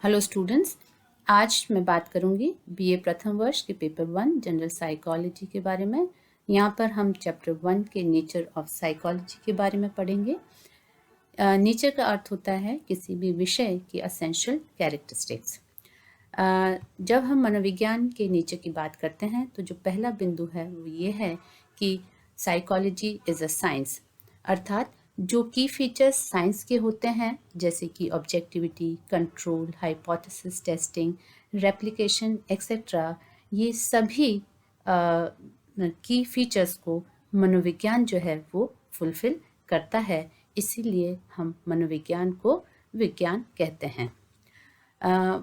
Hello students, आज मैं बात करूंगी बीए प्रथम वर्ष के पेपर 1 जनरल साइकोलॉजी के बारे में। यहाँ पर हम चैप्टर 1 के नेचर ऑफ साइकोलॉजी के बारे में पढ़ेंगे। नेचर का अर्थ होता है किसी भी विषय की एसेंशियल कैरेक्टरिस्टिक्स। जब हम मनोविज्ञान के नेचर की बात करते हैं तो जो पहला बिंदु है वो ये है कि साइकोलॉजी इज़ अ साइंस, अर्थात जो की फीचर्स साइंस के होते हैं जैसे कि objectivity, control, hypothesis testing, replication etcetera, ये सभी की फीचर्स को मनोविज्ञान जो है वो फुलफिल करता है। इसीलिए हम मनोविज्ञान को विज्ञान कहते हैं।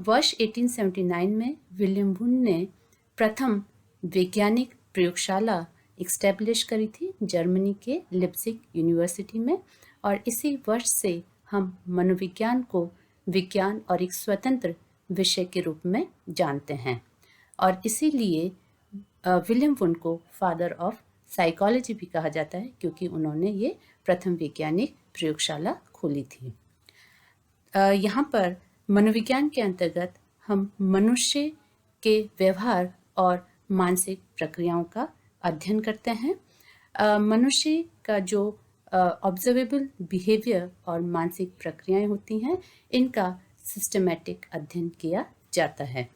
वर्ष 1879 में विलियम वुन ने प्रथम वैज्ञानिक प्रयोगशाला इस्टेब्लिश करी थी जर्मनी के लिप्जिग यूनिवर्सिटी में, और इसी वर्ष से हम मनोविज्ञान को विज्ञान और एक स्वतंत्र विषय के रूप में जानते हैं। और इसीलिए विलियम वुन को फादर ऑफ साइकोलॉजी भी कहा जाता है, क्योंकि उन्होंने ये प्रथम वैज्ञानिक प्रयोगशाला खोली थी। यहाँ पर मनोविज्ञान के अंतर्गत हम मनुष्य के व्यवहार और मानसिक प्रक्रियाओं का अध्ययन करते हैं। मनुष्य का जो ऑब्जर्वेबल बिहेवियर और मानसिक प्रक्रियाएं होती हैं, इनका सिस्टमैटिक अध्ययन किया जाता है।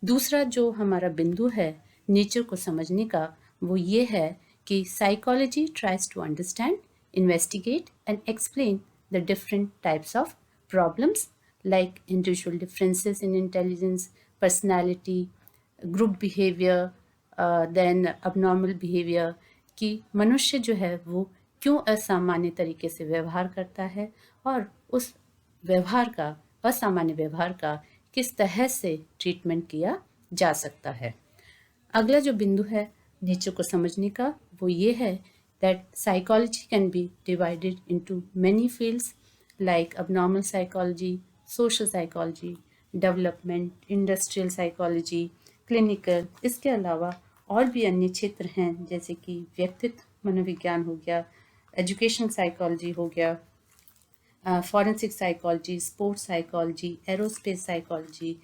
दूसरा जो हमारा बिंदु है नेचर को समझने का, वो ये है कि psychology tries to understand, investigate and explain the different types of problems like individual differences in intelligence, personality, group behavior, then abnormal behavior, कि मनुष्य जो है वो क्यों असामान्य तरीके से व्यवहार करता है और उस व्यवहार का, असामान्य व्यवहार का किस तरह से ट्रीटमेंट किया जा सकता है। अगला जो बिंदु है नेचर को समझने का, वो ये है that psychology can be divided into many fields like abnormal psychology, social psychology, development, industrial psychology, clinical. इसके अलावा और भी अन्य क्षेत्र हैं जैसे कि व्यक्तित्व मनोविज्ञान हो गया, एजुकेशन साइकोलॉजी हो गया, forensic psychology, sports psychology, aerospace psychology,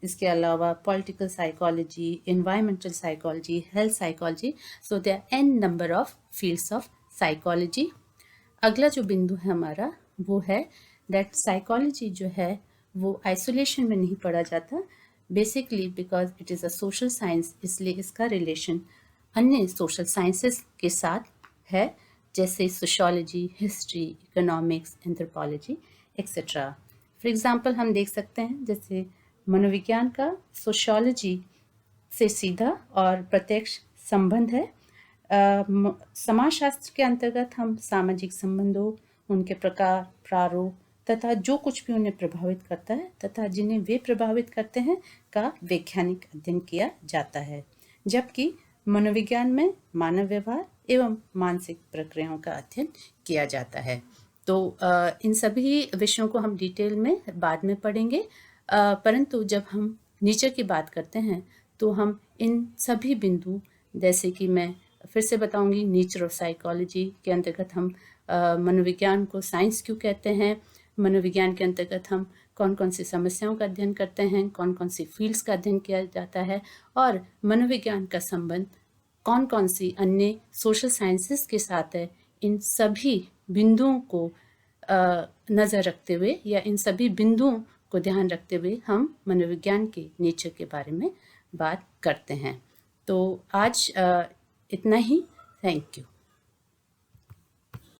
इसके अलावा political psychology, environmental psychology, health psychology. So there are an number of fields of psychology. अगला जो बिंदु है हमारा वो है दैट साइकोलॉजी जो है वो आइसोलेशन में नहीं पढ़ा जाता, basically because it is a social science, इसलिए इसका रिलेशन अन्य सोशल साइंसेस के साथ है, जैसे sociology, history, economics, anthropology etcetera. For example हम देख सकते हैं जैसे मनोविज्ञान का सोशियोलॉजी से सीधा और प्रत्यक्ष संबंध है। समाजशास्त्र के अंतर्गत हम सामाजिक संबंधों, उनके प्रकार, प्रारूप तथा जो कुछ भी उन्हें प्रभावित करता है तथा जिन्हें वे प्रभावित करते हैं का वैज्ञानिक अध्ययन किया जाता है, जबकि मनोविज्ञान में मानव व्यवहार एवं मानसिक प्रक्रियाओं का अध्ययन किया जाता है। तो इन सभी विषयों को हम डिटेल में बाद में पढ़ेंगे, परंतु जब हम नेचर की बात करते हैं तो हम इन सभी बिंदु, जैसे कि मैं फिर से बताऊंगी, नेचर ऑफ साइकोलॉजी के अंतर्गत हम मनोविज्ञान को साइंस क्यों कहते हैं, मनोविज्ञान के अंतर्गत हम कौन कौन सी समस्याओं का अध्ययन करते हैं, कौन कौन सी फील्ड्स का अध्ययन किया जाता है, और मनोविज्ञान का संबंध कौन कौन सी अन्य सोशल साइंसेस के साथ है, इन सभी बिंदुओं को नज़र रखते हुए या इन सभी बिंदुओं को ध्यान रखते हुए हम मनोविज्ञान के नेचर के बारे में बात करते हैं। तो आज इतना ही। Thank you.